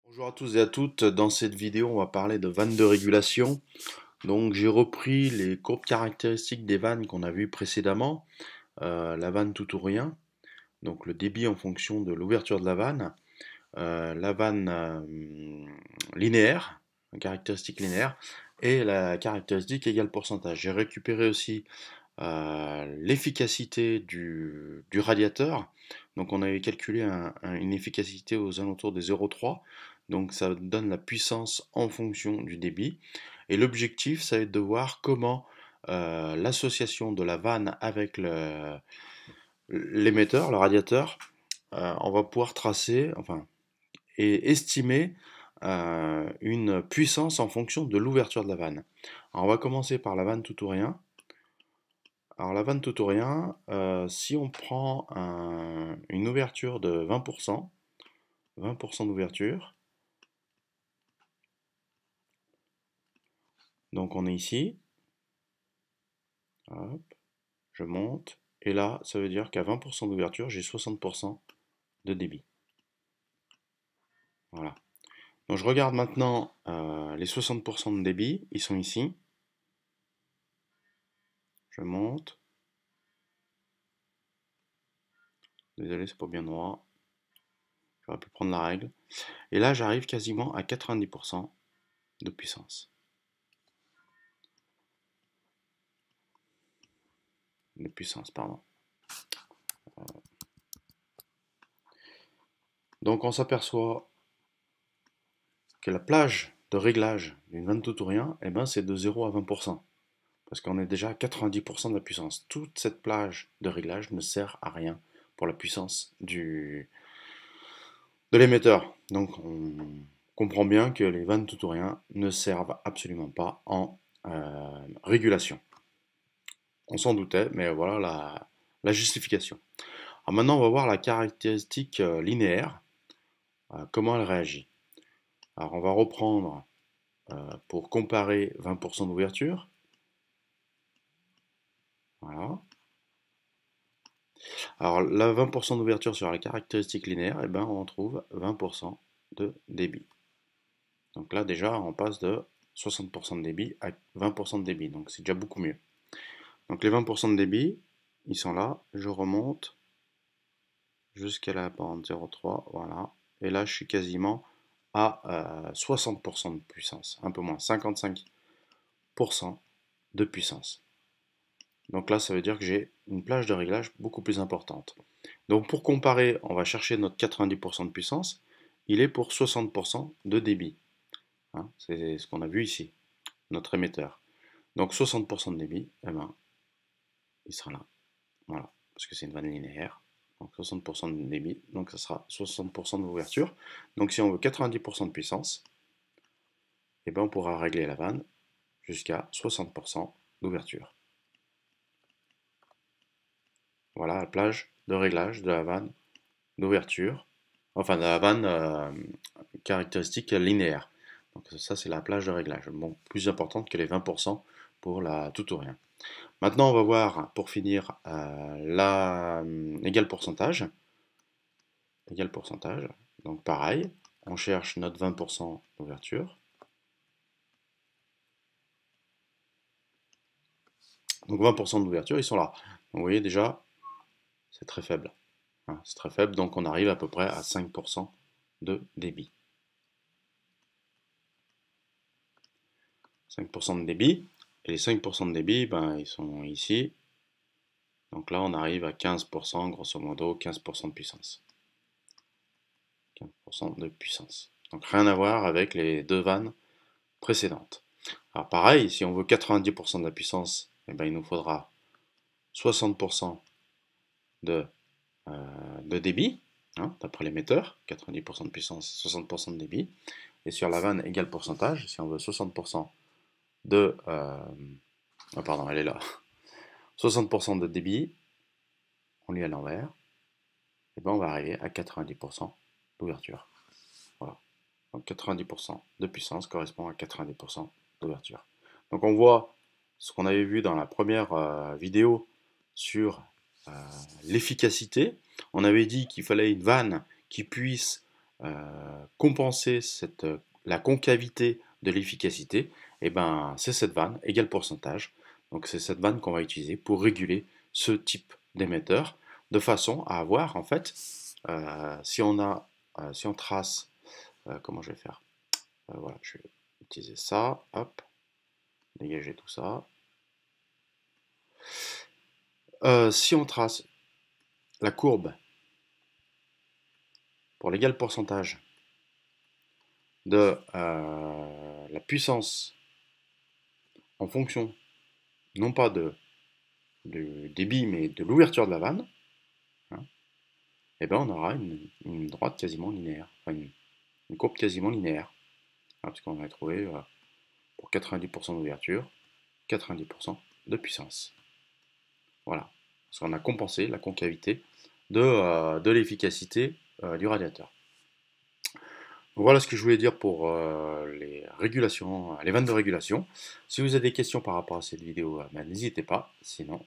Bonjour à tous et à toutes, dans cette vidéo on va parler de vannes de régulation. Donc j'ai repris les courbes caractéristiques des vannes qu'on a vues précédemment, la vanne tout ou rien, donc le débit en fonction de l'ouverture de la vanne linéaire, une caractéristique linéaire, et la caractéristique égale pourcentage. J'ai récupéré aussi l'efficacité du radiateur. Donc on avait calculé une efficacité aux alentours des 0,3. Donc ça donne la puissance en fonction du débit. Et l'objectif, ça va être de voir comment l'association de la vanne avec l'émetteur, le radiateur, on va pouvoir tracer, enfin, et estimer une puissance en fonction de l'ouverture de la vanne. Alors on va commencer par la vanne tout ou rien. Alors la vanne tout ou rien, si on prend une ouverture de 20%, 20% d'ouverture, donc on est ici, hop, je monte, et là ça veut dire qu'à 20% d'ouverture, j'ai 60% de débit. Voilà. Donc je regarde maintenant les 60% de débit, ils sont ici, je monte, désolé c'est pas bien droit, j'aurais pu prendre la règle, et là j'arrive quasiment à 90% de puissance. De puissance, pardon. Donc on s'aperçoit que la plage de réglage d'une vanne tout ou rien, eh ben, c'est de 0 à 20%. Parce qu'on est déjà à 90% de la puissance. Toute cette plage de réglage ne sert à rien pour la puissance de l'émetteur. Donc on comprend bien que les vannes tout ou rien ne servent absolument pas en régulation. On s'en doutait, mais voilà la justification. Alors maintenant, on va voir la caractéristique linéaire, comment elle réagit. Alors on va reprendre pour comparer 20% d'ouverture. Voilà. Alors la 20% d'ouverture sur la caractéristique linéaire, eh ben, on trouve 20% de débit. Donc là déjà on passe de 60% de débit à 20% de débit, donc c'est déjà beaucoup mieux. Donc les 20% de débit, ils sont là, je remonte jusqu'à la bande 0,3, voilà. Et là je suis quasiment à 60% de puissance, un peu moins, 55% de puissance. Donc là, ça veut dire que j'ai une plage de réglage beaucoup plus importante. Donc pour comparer, on va chercher notre 90% de puissance. Il est pour 60% de débit. Hein, c'est ce qu'on a vu ici, notre émetteur. Donc 60% de débit, eh ben, il sera là. Voilà, parce que c'est une vanne linéaire. Donc 60% de débit, donc ça sera 60% d'ouverture. Donc si on veut 90% de puissance, eh ben, on pourra régler la vanne jusqu'à 60% d'ouverture. Voilà la plage de réglage de la vanne d'ouverture, enfin de la vanne caractéristique linéaire. Donc ça c'est la plage de réglage, bon, plus importante que les 20% pour la tout ou rien. Maintenant on va voir pour finir l'égal pourcentage. Égal pourcentage, donc pareil, on cherche notre 20% d'ouverture. Donc 20% d'ouverture, ils sont là. Donc vous voyez déjà, c'est très faible. Hein, c'est très faible, donc on arrive à peu près à 5% de débit. 5% de débit. Et les 5% de débit, ben, ils sont ici. Donc là, on arrive à 15%, grosso modo, 15% de puissance. 15% de puissance. Donc rien à voir avec les deux vannes précédentes. Alors pareil, si on veut 90% de la puissance, eh ben, il nous faudra 60% de, de débit, hein, d'après l'émetteur, 90% de puissance, 60% de débit. Et sur la vanne égal pourcentage, si on veut 60% de... oh pardon, elle est là. 60% de débit, on lit à l'envers, et ben on va arriver à 90% d'ouverture. Voilà. Donc 90% de puissance correspond à 90% d'ouverture. Donc on voit ce qu'on avait vu dans la première vidéo sur l'efficacité. On avait dit qu'il fallait une vanne qui puisse compenser la concavité de l'efficacité, et ben, c'est cette vanne, égale pourcentage. Donc c'est cette vanne qu'on va utiliser pour réguler ce type d'émetteur, de façon à avoir, en fait, si on trace, comment je vais faire? Voilà, je vais utiliser ça, hop, dégager tout ça. Si on trace la courbe pour l'égal pourcentage de la puissance en fonction, non pas du débit, mais de l'ouverture de la vanne, hein, et ben on aura une droite quasiment linéaire, enfin une courbe quasiment linéaire, hein, parce qu'on a trouvé pour 90% d'ouverture, 90% de puissance. Voilà, parce qu'on a compensé la concavité de l'efficacité du radiateur. Donc voilà ce que je voulais dire pour les régulations, les vannes de régulation. Si vous avez des questions par rapport à cette vidéo, ben, n'hésitez pas. Sinon,